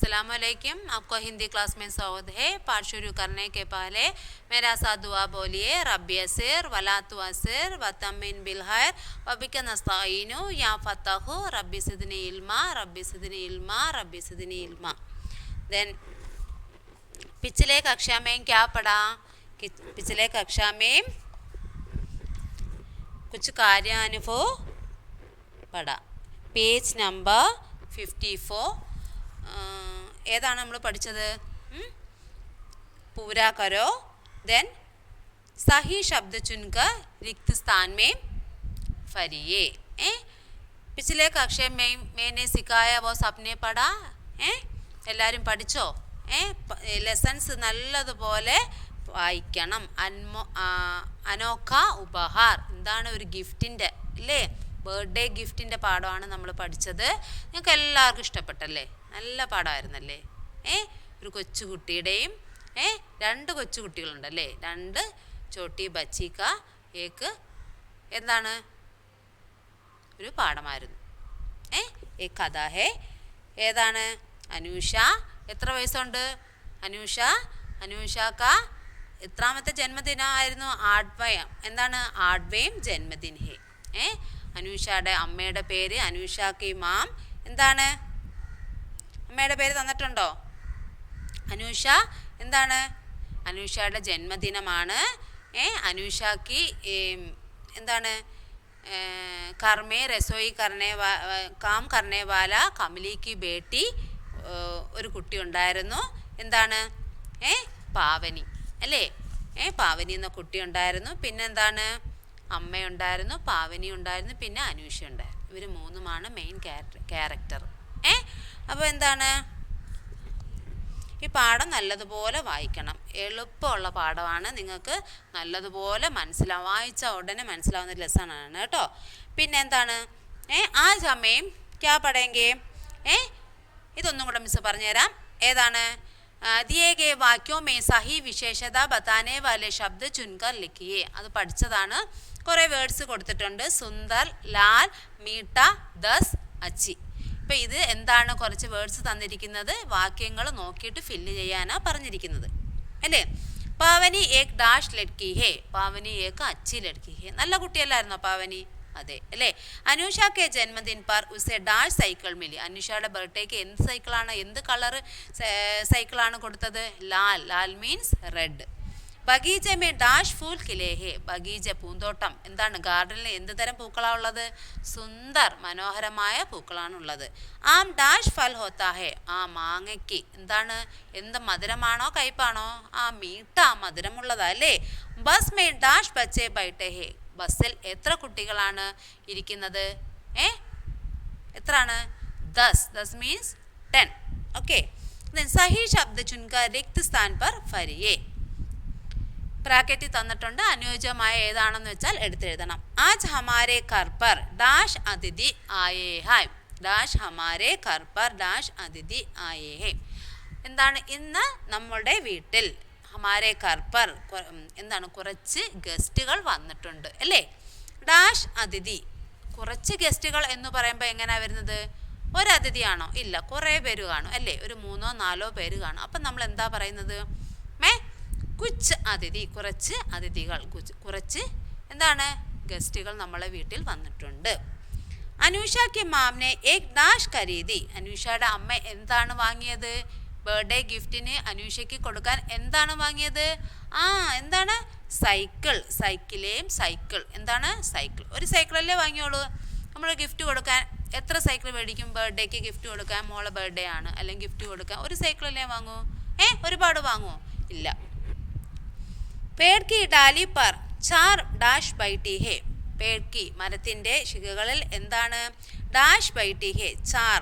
अस्सलामुअलैकुम। आपको हिंदी क्लास में स्वागत है। पाठ शुरू करने के पहले मेरा साथ दुआ बोलिए। रब्बी यस्सिर वला तुअस्सिर वतम्मिन बिल खैर वबिक नस्तईनु या फतहु रब्बी सिदनी इल्मा रब्बी सिदनी इल्मा रब्बी सिदनी इल्मा। देन पिछले कक्षा में क्या पढ़ा कि पिछले कक्षा में कुछ कार्यानुभव पढ़ा। पेज नंबर 54 ഏതാണ് നമ്മൾ പഠിച്ചത്? पूरा करो, देन सही शब्द चुनकर रिक्त स्थान में भरिए। पिछले कक्षा में मैंने सिखाया वो सबने पढ़ा? എല്ലാവരും പഠിച്ചോ? ലെസൺസ് നല്ലതുപോലെ വായിക്കണം. അനോഖ ഉപഹാർ എന്താണ്? ഒരു ഗിഫ്റ്റിൻ്റെ അല്ലേ, ബർത്ത്ഡേ ഗിഫ്റ്റിൻ്റെ പാഠമാണ് നമ്മൾ പഠിച്ചത്. നിങ്ങൾക്ക് എല്ലാവർക്കും ഇഷ്ടപ്പെട്ടല്ലേ? നല്ല പാഠമായിരുന്നല്ലേ? ഒരു കൊച്ചുകുട്ടിയുടെയും രണ്ട് കൊച്ചുകുട്ടികളുണ്ടല്ലേ, രണ്ട് ചോട്ടി ബച്ചിക്ക ഏക്ക് എന്താണ് ഒരു പാഠമായിരുന്നു. ഏ കഥ ഹേ. ഏതാണ്? അനൂഷ. എത്ര വയസ്സുണ്ട് അനൂഷക്ക? എത്രാമത്തെ ജന്മദിനമായിരുന്നു? ആഡ്വയം. എന്താണ്? ആഡ്വയം ജന്മദിൻ ഹേ. അനൂഷയുടെ അമ്മയുടെ പേര് അനൂഷാക്കി മാം. എന്താണ് അമ്മയുടെ പേര് തന്നിട്ടുണ്ടോ? അനൂഷ എന്താണ്? അനൂഷയുടെ ജന്മദിനമാണ്. അനൂഷാക്കി എന്താണ്? കർമ്മേ രസോയി കാം കർണേ വാല കമലിക്ക് ബേട്ടി ഒരു കുട്ടി ഉണ്ടായിരുന്നു. എന്താണ്? പാവനി അല്ലേ? പാവനി എന്ന കുട്ടി ഉണ്ടായിരുന്നു. പിന്നെന്താണ്? അമ്മയുണ്ടായിരുന്നു, പാവനി ഉണ്ടായിരുന്നു, പിന്നെ അനൂഷ ഉണ്ടായിരുന്നു. ഇവർ മൂന്നുമാണ് മെയിൻ ക്യാരക്ടർ. അപ്പോൾ എന്താണ്? ഈ പാഠം നല്ലതുപോലെ വായിക്കണം. എളുപ്പമുള്ള പാഠമാണ്, നിങ്ങൾക്ക് നല്ലതുപോലെ വായിച്ച ഉടനെ മനസ്സിലാവുന്ന ലെസണാണ് കേട്ടോ. പിന്നെ എന്താണ്? ആ സമയം ക്യാ പഠേങ്കേ? ഇതൊന്നും കൂടെ മിസ് പറഞ്ഞുതരാം. ഏതാണ്? दिए गए वाक्यों में सही विशेषता बताने वाले शब्द चुनकर लिखिए. അത് പഠിച്ചതാണ്. കുറേ വേർഡ്സ് കൊടുത്തിട്ടുണ്ട്. സുന്ദർ, ലാൽ, മീട്ട, ദസ്, അച്ചി. ഇപ്പം ഇത് എന്താണ്? കുറച്ച് വേർഡ്സ് തന്നിരിക്കുന്നത്. വാക്യങ്ങൾ നോക്കിയിട്ട് ഫില്ല് ചെയ്യാനാണ് പറഞ്ഞിരിക്കുന്നത് അല്ലേ? പാവനി ഏക് ഡാഷ് ലഡ്കി ഹേ. പാവനി ഏക് അച്ചി ലഡ്കി ഹേ. നല്ല കുട്ടിയല്ലായിരുന്നോ പാവനി? അതെ അല്ലേ? അനൂഷാക്കെ ജന്മദിൻ പർ ഉസെ ഡാഷ് സൈക്കിൾ മിലി. അനൂഷയുടെ ബർത്ത്ഡേക്ക് എന്ത് സൈക്കിളാണ്, എന്ത് കളർ സൈക്കിളാണ് കൊടുത്തത്? ലാൽ. ലാൽ മീൻസ് റെഡ്. ബഗീച മേ ഡാഷ് ഫൂൽ കിലേ ഹേ. ബഗീച പൂന്തോട്ടം. എന്താണ്? ഗാർഡനിൽ എന്ത് തരം പൂക്കളാണ് ഉള്ളത്? സുന്ദർ മനോഹരമായ പൂക്കളാണ് ഉള്ളത്. ആം ഡാഷ് ഫൽ ഹോത്താ ഹേ. ആ മാങ്ങയ്ക്ക് എന്താണ്? എന്ത് മധുരമാണോ കയ്പാണോ? ആ മീട്ട മധുരമുള്ളതാ അല്ലേ? ബസ് മേ ഡാഷ് ബച്ചേ ബൈഠേ ഹേ. ബസ്സിൽ എത്ര കുട്ടികളാണ് ഇരിക്കുന്നത്? എത്രയാണ്? 10 മീൻസ് 10. ഓക്കെ. സഹി ശബ്ദ ചുൻക റിക്ത് സ്ഥാൻ പർ ഭരിയേ. ബ്രാക്കറ്റിൽ തന്നിട്ടുണ്ട്. അനുയോജ്യമായ ഏതാണെന്ന് വെച്ചാൽ എടുത്തെഴുതണം. ആജ് ഹമാരെ ഘർ പർ ഡാഷ് അതിഥി ആയേ ഹൈ. ഡാഷ് ഹമാരെ ഘർ പർ ഡാഷ് അതിഥി ആയേ ഹൈ. എന്താണ്? ഇന്ന് നമ്മളുടെ വീട്ടിൽ ഹമാരെ ഘർ പർ എന്താണ്? കുറച്ച് ഗസ്റ്റുകൾ വന്നിട്ടുണ്ട് അല്ലേ? ഡാഷ് അതിഥി. കുറച്ച് ഗസ്റ്റുകൾ എന്ന് പറയുമ്പോൾ എങ്ങനെയാണ് വരുന്നത്? ഒരതിഥിയാണോ? ഇല്ല, കുറേ പേര് കാണും അല്ലേ? ഒരു 3-4 പേര് കാണും. അപ്പം നമ്മൾ എന്താ പറയുന്നത്? കുച്ച് അതിഥി. കുറച്ച് അതിഥികൾ, കുറച്ച് എന്താണ്? ഗസ്റ്റുകൾ നമ്മളെ വീട്ടിൽ വന്നിട്ടുണ്ട്. അനൂഷയ്ക്ക് മാമിനെ ഏക് ഡാഷ് ഖരീദി. അനൂഷയുടെ അമ്മ എന്താണ് വാങ്ങിയത്? ബർത്ത്ഡേ ഗിഫ്റ്റിന് അനൂഷയ്ക്ക് കൊടുക്കാൻ എന്താണ് വാങ്ങിയത്? എന്താണ്? സൈക്കിൾ. സൈക്കിൾ. എന്താണ്? സൈക്കിൾ. ഒരു സൈക്കിളല്ലേ വാങ്ങിയോളൂ. നമ്മൾ ഗിഫ്റ്റ് കൊടുക്കാൻ എത്ര സൈക്കിൾ മേടിക്കും? ബർത്ത്ഡേക്ക് ഗിഫ്റ്റ് കൊടുക്കാൻ, മോളെ ബർത്ത്ഡേ ആണ് അല്ലെങ്കിൽ ഗിഫ്റ്റ് കൊടുക്കാൻ ഒരു സൈക്കിളല്ലേ വാങ്ങൂ? ഒരുപാട് വാങ്ങുമോ? ഇല്ല. പേഡ് കി ഡാലി പർ 4 ഡാഷ് ബൈട്ടി ഹേ. പേഡ് കി മരത്തിൻ്റെ ശിഖകളിൽ എന്താണ്? ഡാഷ് ബൈട്ടി ഹേ 4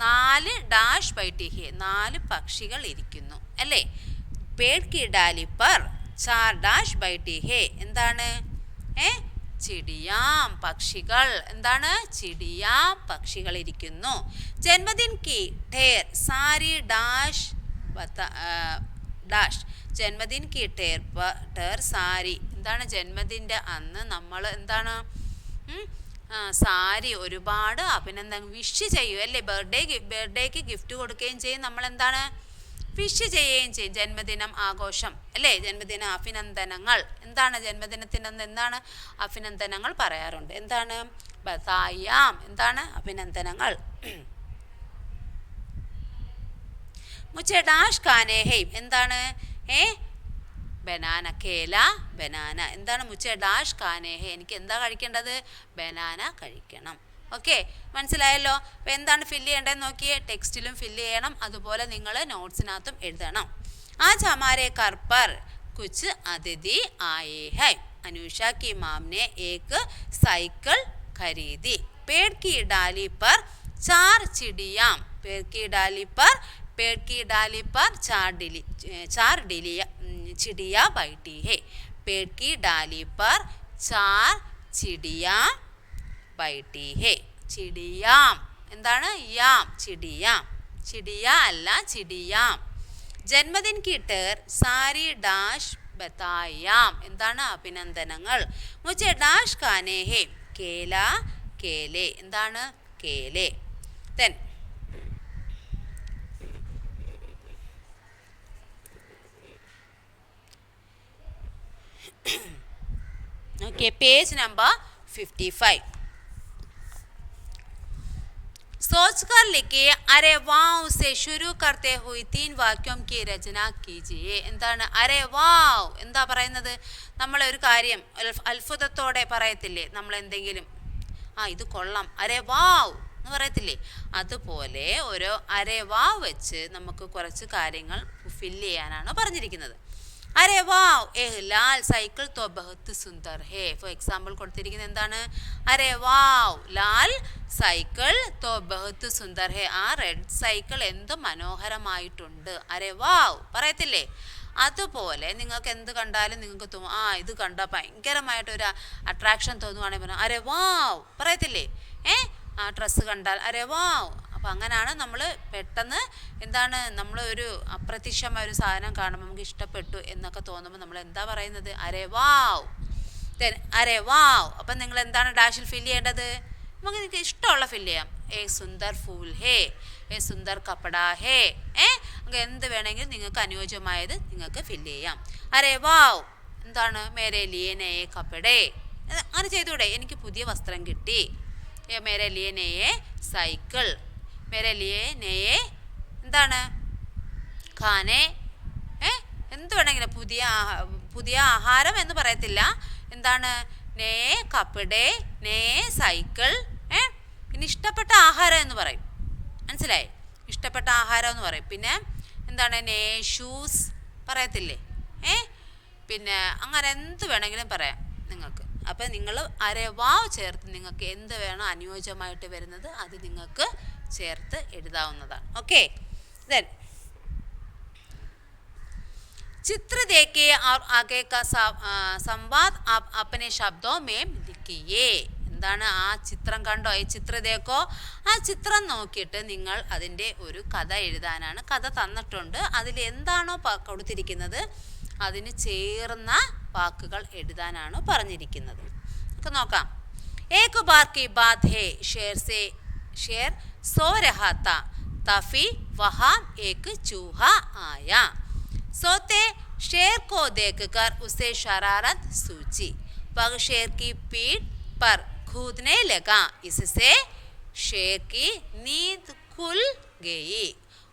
4 ഡാഷ് ബൈട്ടി ഹേ 4 പക്ഷികൾ ഇരിക്കുന്നു അല്ലേ? പേഡ് കി ഡാലി പർ 4 ഡാഷ് ബൈട്ടി ഹേ. എന്താണ്? ചിടിയാം പക്ഷികൾ. എന്താണ്? ചിടിയാം പക്ഷികൾ ഇരിക്കുന്നു. ജന്മദിൻ കി ഠേർ സാരി ഡാഷ് ഡാഷ്. ജന്മദിൻ കി ഠേർ സാരി. എന്താണ്? ജന്മദിൻ്റെ അന്ന് നമ്മൾ എന്താണ്? സാരി ഒരുപാട് അഭിനന്ദനം വിഷ് ചെയ്യും അല്ലേ. ബർത്ത്ഡേക്ക് ഗിഫ്റ്റ് കൊടുക്കുകയും ചെയ്യും. നമ്മൾ എന്താണ് വിഷ് ചെയ്യുകയും ചെയ്യും. ജന്മദിനം ആഘോഷം അല്ലേ, ജന്മദിന അഭിനന്ദനങ്ങൾ. എന്താണ് ജന്മദിനത്തിൻ്റെ അന്ന് എന്താണ് അഭിനന്ദനങ്ങൾ പറയാറുണ്ട്. എന്താണ് ബതായാം, എന്താണ് അഭിനന്ദനങ്ങൾ. മുझे ഡാഷ് ഖാനെ ഹൈ, എന്താണ് ബനാന, കേല ബനാന. എന്താണ് മുझे ഡാഷ് ഖാനെ ഹൈ, എനിക്ക് എന്താ കഴിക്കേണ്ടത്, ബനാന കഴിക്കണം. ഓക്കെ, മനസ്സിലായല്ലോ. അപ്പോൾ എന്താണ് ഫില്ല് ചെയ്യേണ്ടതെന്ന് നോക്കിയേ. ടെക്സ്റ്റിലും ഫില്ല് ചെയ്യണം, അതുപോലെ നിങ്ങൾ നോട്ട്സിനകത്തും എഴുതണം. आज हमारे घर पर कुछ अतिथि आए हैं. अनुषा की माम ने एक साइकिल खरीदी. पेड़ की डाली पर चार चिड़िया, पेड़ की डाली पर चार चिड़िया बैठी है. पेड़ की डाली पर चार चिड़िया बैठी है. चिड़ियाम, എന്താണ് യാം, ചിടിയാം. ചിടിയ അല്ല ചിടിയാം. ജന്മദിൻ की टर सारी ഡാഷ് ബതായാം, എന്താണ് അഭിനന്ദനങ്ങൾ. മുझे ഡാഷ് ഖാനെ ഹേ, കേല കേലെ, എന്താണ് കേലെ. Then okay, page number 55. सोच कर लिखिए अरे वाव से शुरू करते हुए 3 വാക്യോं की രചന कीजिए. എന്താണ് അരെ വാവ്, എന്താ പറയുന്നത്, നമ്മളൊരു കാര്യം അത്ഭുതത്തോടെ പറയത്തില്ലേ നമ്മൾ എന്തെങ്കിലും, ഇത് കൊള്ളാം അരെ വാവ് എന്ന് പറയത്തില്ലേ, അതുപോലെ ഓരോ അരെ വാവ് വെച്ച് നമുക്ക് കുറച്ച് കാര്യങ്ങൾ ഫില്ല് ചെയ്യാനാണ് പറഞ്ഞിരിക്കുന്നത്. അരെ വാവ് ഏഹ് ലാൽ സൈക്കിൾ തോ ബഹുത്ത് സുന്ദർ ഹേ. ഫോർ എക്സാമ്പിൾ കൊടുത്തിരിക്കുന്നത് എന്താണ്, അരെ വാവ് ലാൽ സൈക്കിൾ തോ ബഹുത്ത് സുന്ദർ ഹേ, ആ റെഡ് സൈക്കിൾ എന്ത് മനോഹരമായിട്ടുണ്ട്, അരെ വാവ് പറയത്തില്ലേ. അതുപോലെ നിങ്ങൾക്ക് എന്ത് കണ്ടാലും നിങ്ങൾക്ക് തോന്നും ഇത് കണ്ടാൽ ഭയങ്കരമായിട്ടൊരു അട്രാക്ഷൻ തോന്നുവാണെങ്കിൽ പറഞ്ഞു അരെ വാവ് പറയത്തില്ലേ. ആ ഡ്രസ്സ് കണ്ടാൽ അരെ വാവ്. അപ്പം അങ്ങനെയാണ് നമ്മൾ പെട്ടെന്ന് എന്താണ് നമ്മൾ ഒരു അപ്രത്യക്ഷമായ ഒരു സാധനം കാണുമ്പോൾ നമുക്ക് ഇഷ്ടപ്പെട്ടു എന്നൊക്കെ തോന്നുമ്പോൾ നമ്മൾ എന്താ പറയുന്നത്, അരെ വാവ്. ദെൻ അരെ വാവ്. അപ്പം നിങ്ങൾ എന്താണ് ഡാഷിൽ ഫില്ല് ചെയ്യേണ്ടത്, നമുക്ക് നിങ്ങൾക്ക് ഇഷ്ടമുള്ള ഫില്ല് ചെയ്യാം. ഏ സുന്ദർ ഫൂൽ ഹേ, ഏ സുന്ദർ കപ്പട ഹേ, അങ്ങനെ എന്ത് വേണമെങ്കിലും നിങ്ങൾക്ക് അനുയോജ്യമായത് നിങ്ങൾക്ക് ഫില്ല് ചെയ്യാം. അരെ വാവ് എന്താണ്, മേരെ ലിയേ നയേ കപ്പടേ, അങ്ങനെ ചെയ്തൂടെ, എനിക്ക് പുതിയ വസ്ത്രം കിട്ടി. മേരെ ലിയേ നയേ സൈക്കിൾ, മേരെ ലിയേ നയേ എന്താണ് ഖാനെ, എന്ത് വേണമെങ്കിലും പുതിയ ആഹാരം എന്ന് പറയത്തില്ല, എന്താണ് നേ കപ്പടേ നേ സൈക്കിൾ. പിന്നെ ഇഷ്ടപ്പെട്ട ആഹാരം എന്ന് പറയും, മനസ്സിലായി, ഇഷ്ടപ്പെട്ട ആഹാരം എന്ന് പറയും. പിന്നെ എന്താണ് നേ ഷൂസ് പറയത്തില്ലേ, പിന്നെ അങ്ങനെ എന്ത് വേണമെങ്കിലും പറയാം നിങ്ങൾക്ക്. അപ്പം നിങ്ങൾ അരെ വാവ് ചേർത്ത് നിങ്ങൾക്ക് എന്ത് വേണോ അനുയോജ്യമായിട്ട് വരുന്നത് അത് നിങ്ങൾക്ക് ചേർത്ത് എഴുതാവുന്നതാണ്. ഓക്കെ, ദെൻ चित्र देखिए और आगे का संवाद आप अपने शब्दों में लिखिए. എന്താണ് ആ ചിത്രം കണ്ടോ, ഈ ചിത്രം ദേക്കോ, ആ ചിത്രം നോക്കിയിട്ട് നിങ്ങൾ അതിൻ്റെ ഒരു കഥ എഴുതാനാണ്. കഥ തന്നിട്ടുണ്ട്, അതിൽ എന്താണോ കൊടുത്തിരിക്കുന്നത് അതിന് ചേർന്ന വാക്കുകൾ എഴുതാനാണ് പറഞ്ഞിരിക്കുന്നത്. നമുക്ക് നോക്കാം. ഏക് ബാർ കി ബാത് ഹേ शेर सो रहा था तभी वहाँ एक चूहा आया. सोते शेर को देखकर उसे शरारत सूझी. वह शेर की पीठ पर कूदने लगा. इससे शेर की नींद खुल गई.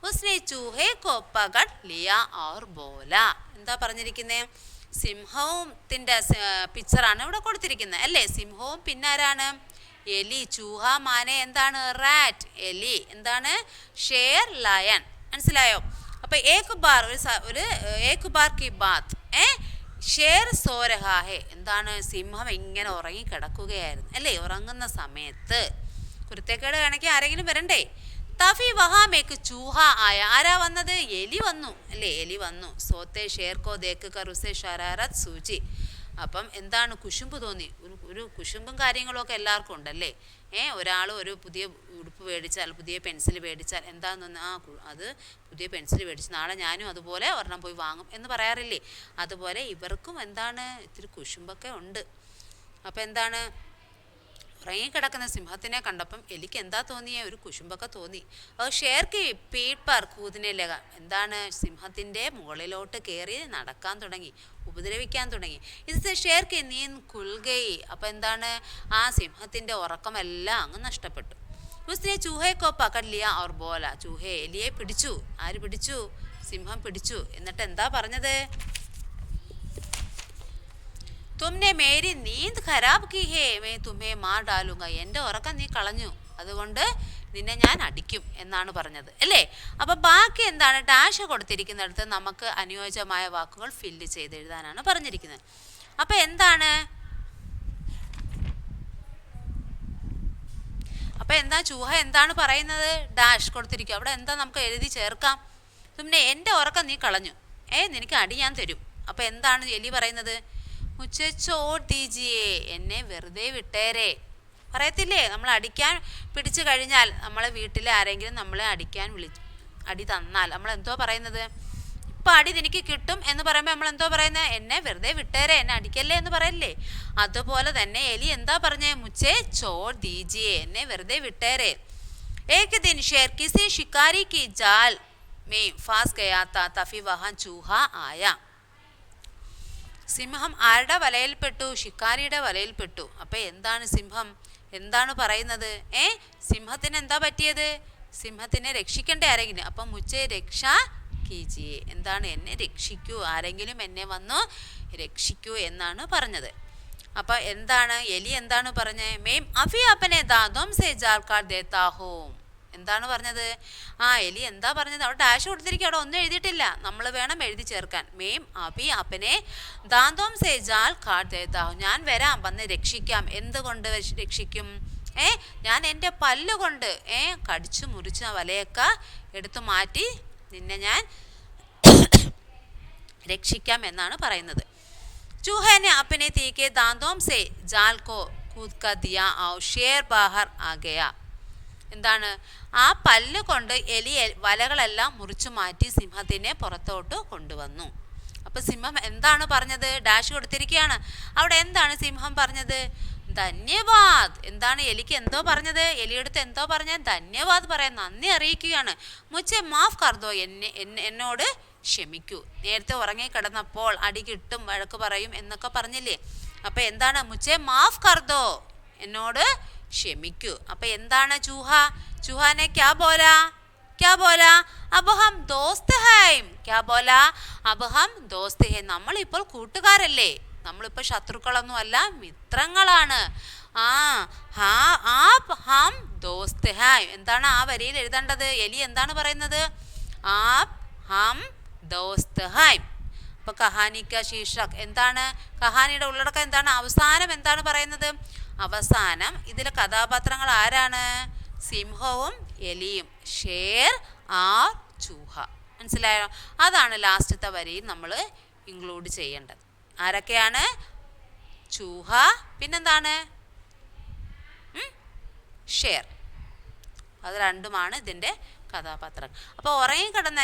उसने चूहे को पकड़ लिया और बोला. എന്താ പറഞ്ഞിരിക്കുന്നത്, സിംഹത്തിൻ്റെ പിക്ചറാണ് ഇവിടെ കൊടുത്തിരിക്കുന്നത് അല്ലേ. സിംഹവും പിന്നെ ആരാണ്, എലി. ചൂഹ മാനെ എന്താണ്, റാറ്റ് എലി. എന്താണ്, ഷേർ ലയൺ. മനസ്സിലായോ. അപ്പം ഏക് ബാർ കി ബാത്ത് ഷേർ സോ രഹാ ഹേ, എന്താണ് സിംഹം ഇങ്ങനെ ഉറങ്ങി കിടക്കുകയായിരുന്നു അല്ലേ. ഉറങ്ങുന്ന സമയത്ത് കുരുത്തേക്കേട് കാണിക്കാൻ ആരെങ്കിലും വരണ്ടേ. തഫി വഹാമേക്ക് ചൂഹ ആയ, ആരാ വന്നത്, എലി വന്നു അല്ലേ, എലി വന്നു. സോത്തെ ഷേർക്കോ ദേക്ക് കറുസെ ഷരാറത്ത് സൂചി. അപ്പം എന്താണ്, കുശുമ്പ് തോന്നി. ഒരു കുശുമ്പും കാര്യങ്ങളൊക്കെ എല്ലാവർക്കും ഉണ്ടല്ലേ. ഒരാൾ ഒരു പുതിയ ഉടുപ്പ് മേടിച്ചാൽ, പുതിയ പെൻസിൽ മേടിച്ചാൽ എന്താണെന്ന് അത് പുതിയ പെൻസിൽ മേടിച്ച് നാളെ ഞാനും അതുപോലെ ഒരെണ്ണം പോയി വാങ്ങും എന്ന് പറയാറില്ലേ. അതുപോലെ ഇവർക്കും എന്താണ് ഇത്തിരി കുശുമ്പൊക്കെ ഉണ്ട്. അപ്പം എന്താണ്, ഉറങ്ങിക്കിടക്കുന്ന സിംഹത്തിനെ കണ്ടപ്പം എലിക്ക് എന്താ തോന്നിയേ? ഒരു കുശുമ്പൊക്കെ തോന്നി. ഷേർക്കി പീഠ് പർ കൂദിനെ ലഗ. എന്താണ്? സിംഹത്തിൻ്റെ മുകളിലോട്ട് കയറി നടക്കാൻ തുടങ്ങി, ഉപദ്രവിക്കാൻ തുടങ്ങി. ഇത് ഷേർക്കി നീന്ത് കുൽഗൈ. അപ്പം എന്താണ്? ആ സിംഹത്തിൻ്റെ ഉറക്കമെല്ലാം അങ്ങ് നഷ്ടപ്പെട്ടു. ഉസ്നെ ചൂഹയെ പകഡ് ലിയ ഔർ ബോല. ചൂഹയെ, എലിയെ പിടിച്ചു. ആര് പിടിച്ചു? സിംഹം പിടിച്ചു. എന്നിട്ട് എന്താ പറഞ്ഞത്? തുമ്നെ മേരി നീന്ത് ഖരാബ് കി ഹേ, മേ തുമ്മേ മാർ ഡാലുങ്ക. എൻ്റെ ഉറക്കം നീ കളഞ്ഞു, അതുകൊണ്ട് നിന്നെ ഞാൻ അടിക്കും എന്നാണ് പറഞ്ഞത്, അല്ലേ? അപ്പം ബാക്കി എന്താണ്? ഡാഷ് കൊടുത്തിരിക്കുന്നിടത്ത് നമുക്ക് അനുയോജ്യമായ വാക്കുകൾ ഫില്ല് ചെയ്ത് എഴുതാനാണ് പറഞ്ഞിരിക്കുന്നത്. അപ്പം എന്താണ്? അപ്പം എന്താ ചൂഹ എന്താണ് പറയുന്നത്? ഡാഷ് കൊടുത്തിരിക്കും. അവിടെ എന്താ നമുക്ക് എഴുതി ചേർക്കാം? തുമ്നെ, എൻ്റെ ഉറക്കം നീ കളഞ്ഞു, നിനക്ക് അടി ഞാൻ തരും. അപ്പം എന്താണ് എലി പറയുന്നത്? മുച്ചേ ചോട് ദീജിയേ, എന്നെ വെറുതെ വിട്ടേരെ. പറയത്തില്ലേ, നമ്മൾ അടിക്കാൻ പിടിച്ചു കഴിഞ്ഞാൽ, നമ്മളെ വീട്ടിലെ ആരെങ്കിലും നമ്മളെ അടിക്കാൻ അടി തന്നാൽ നമ്മൾ എന്തോ പറയുന്നത്? ഇപ്പം അടി നിനക്ക് കിട്ടും എന്ന് പറയുമ്പോൾ നമ്മൾ എന്തോ പറയുന്നത്? എന്നെ വെറുതെ വിട്ടേരെ, എന്നെ അടിക്കല്ലേ എന്ന് പറയല്ലേ? അതുപോലെ തന്നെ എലി എന്താ പറഞ്ഞേ? മുച്ചേ ചോട് ദീജിയേ, എന്നെ വെറുതെ വിട്ടേരെ. ഏക് ദിൻ ഷേർ കിസി ഷിക്കാരി കി ജാൽ മേ ഫാസ് ഗയാ താ, തഫി വഹാൻ ചൂഹ ആയ. സിംഹം ആരുടെ വലയിൽപ്പെട്ടു? ഷിക്കാരിയുടെ വലയിൽപ്പെട്ടു. അപ്പം എന്താണ് സിംഹം എന്താണ് പറയുന്നത്? സിംഹത്തിന് എന്താ പറ്റിയത്? സിംഹത്തിനെ രക്ഷിക്കണ്ടേ ആരെങ്കിലും? അപ്പം മുച്ചേ രക്ഷാ കീജിയെ, എന്താണ്? എന്നെ രക്ഷിക്കൂ, ആരെങ്കിലും എന്നെ വന്നു രക്ഷിക്കൂ എന്നാണ് പറഞ്ഞത്. അപ്പം എന്താണ് എലി എന്താണ് പറഞ്ഞത്? മേം അഫി അപ്പനെ ദാദോം സേ ജാൽ കാട്ട് ദേത്താ ഹൂം. എന്താണ് പറഞ്ഞത്? എലി എന്താ പറഞ്ഞത്? അവിടെ ഡാഷ് കൊടുത്തിരിക്കുക, അവിടെ ഒന്നും എഴുതിയിട്ടില്ല, നമ്മൾ വേണം എഴുതി ചേർക്കാൻ. മേം അഭി അപ്പനെ ദാന്തോം സേ ജാൽ കാട്ട് ദേത്താ ഹൂം. ഞാൻ വരാം, വന്ന് രക്ഷിക്കാം. എന്തുകൊണ്ട് രക്ഷിക്കും? ഞാൻ എൻ്റെ പല്ലുകൊണ്ട് കടിച്ചു മുറിച്ച വലയൊക്കെ എടുത്തു മാറ്റി നിന്നെ ഞാൻ രക്ഷിക്കാം എന്നാണ് പറയുന്നത്. ചൂഹനെ അപ്പനെ തീക്കെ ദാന്തോം സേ ജാൽ കോ കൂദ് ക ദിയാ ഔർ ഷേർ ബാഹർ ആ ഗയാ. എന്താണ്? ആ പല്ല് കൊണ്ട് എലി വലകളെല്ലാം മുറിച്ചു മാറ്റി സിംഹത്തിനെ പുറത്തോട്ട് കൊണ്ടുവന്നു. അപ്പം സിംഹം എന്താണ് പറഞ്ഞത്? ഡാഷ് കൊടുത്തിരിക്കുകയാണ്. അവിടെ എന്താണ് സിംഹം പറഞ്ഞത്? ധന്യവാദ്. എന്താണ് എലിക്ക് എന്തോ പറഞ്ഞത്? എലിയെടുത്ത് എന്തോ പറഞ്ഞത്? ധന്യവാദ് പറയാൻ, നന്ദി അറിയിക്കുകയാണ്. മുച്ചേ മാഫ് കർദോ, എന്നോട് ക്ഷമിക്കൂ. നേരത്തെ ഉറങ്ങിക്കിടന്നപ്പോൾ അടി കിട്ടും, വഴക്ക് പറയും എന്നൊക്കെ പറഞ്ഞില്ലേ? അപ്പം എന്താണ്? മുച്ചേ മാഫ് കർദോ, എന്നോട് ക്ഷമിക്കൂ. അപ്പം എന്താണ് ചൂഹാനെ ക്യാ ബോലാ? അബ് ഹം ദോസ്ത് ഹൈം. ക്യാ ബോലാ? അബ് ഹം ദോസ്ത് ഹൈ. നമ്മളിപ്പോൾ കൂട്ടുകാരല്ലേ, നമ്മളിപ്പോൾ ശത്രുക്കളൊന്നും അല്ല, മിത്രങ്ങളാണ്. ആപ് ഹം ദോസ്ത് ഹൈ. എന്താണ് ആ വരിയിൽ എഴുതേണ്ടത്? എലി എന്താണ് പറയുന്നത്? ആപ് ഹം ദോസ്ത് ഹൈ. അപ്പൊ കഹാനിക്ക ശീർഷക് എന്താണ്? കഹാനിയുടെ ഉള്ളടക്കം എന്താണ്? അവസാനം എന്താണ് പറയുന്നത്? അവസാനം ഇതിലെ കഥാപാത്രങ്ങൾ ആരാണ്? സിംഹവും എലിയും. ഷേർ ആർ ചൂഹ. മനസ്സിലായോ? അതാണ് ലാസ്റ്റത്തെ വരിയിൽ നമ്മൾ ഇൻക്ലൂഡ് ചെയ്യേണ്ടത്. ആരൊക്കെയാണ്? ചൂഹ, പിന്നെന്താണ്? ഷേർ. അത് രണ്ടുമാണ് ഇതിൻ്റെ കഥാപാത്രം. അപ്പോൾ ഉറങ്ങിക്കിടന്ന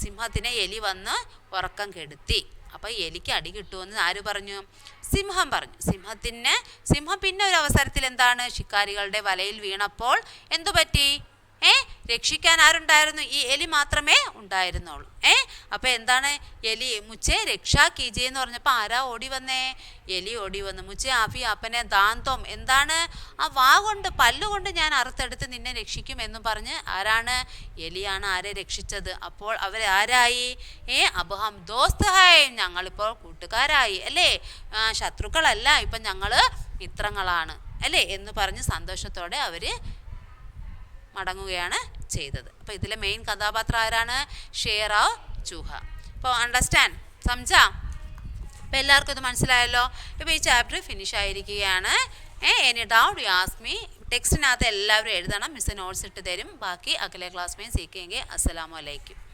സിംഹത്തിനെ എലി വന്ന് ഉറക്കം കെടുത്തി. അപ്പോൾ എലിക്ക് അടി കിട്ടുമെന്ന് ആര് പറഞ്ഞു? സിംഹം പറഞ്ഞു. സിംഹം പിന്നെ ഒരു അവസരത്തിൽ എന്താണ്? ശിക്കാരികളുടെ വലയിൽ വീണപ്പോൾ എന്തു പറ്റി? രക്ഷിക്കാൻ ആരുണ്ടായിരുന്നു? ഈ എലി മാത്രമേ ഉണ്ടായിരുന്നുള്ളൂ. അപ്പോൾ എന്താണ്? എലി മുച്ചേ രക്ഷാ കീജി എന്ന് പറഞ്ഞപ്പോൾ ആരാ ഓടി വന്നേ? എലി ഓടി വന്നു. മുച്ചേ ആഫി അപ്പനെ ദാന്തോം, എന്താണ്? ആ വാ കൊണ്ട്, പല്ലുകൊണ്ട് ഞാൻ അറുത്തെടുത്ത് നിന്നെ രക്ഷിക്കും എന്ന് പറഞ്ഞ് ആരാണ്? എലിയാണ് ആരെ രക്ഷിച്ചത്. അപ്പോൾ അവർ ആരായി? അബ്ഹം ദോസ്ത് ഹായ്, ഞങ്ങളിപ്പോൾ കൂട്ടുകാരായി അല്ലേ, ശത്രുക്കളല്ല, ഇപ്പം ഞങ്ങൾ മിത്രങ്ങളാണ് അല്ലേ എന്ന് പറഞ്ഞ് സന്തോഷത്തോടെ അവർ മടങ്ങുകയാണ് ചെയ്തത്. അപ്പോൾ ഇതിലെ മെയിൻ കഥാപാത്രം ആരാണ്? ഷേർ ഓർ ചൂഹ. അപ്പോൾ അണ്ടർസ്റ്റാൻഡ്, സംജാ? അപ്പോൾ എല്ലാവർക്കും ഇത് മനസ്സിലായല്ലോ. ഇപ്പോൾ ഈ ചാപ്റ്റർ ഫിനിഷ് ആയിരിക്കുകയാണ്. Any doubt you ask me. ടെക്സ്റ്റിനകത്ത് എല്ലാവരും എഴുതണം, മിസ് നോട്ട്സ് ഇട്ട് തരും. ബാക്കി അഗലെ ക്ലാസ് में सीखेंगे. अस्सलामु अलैकुम.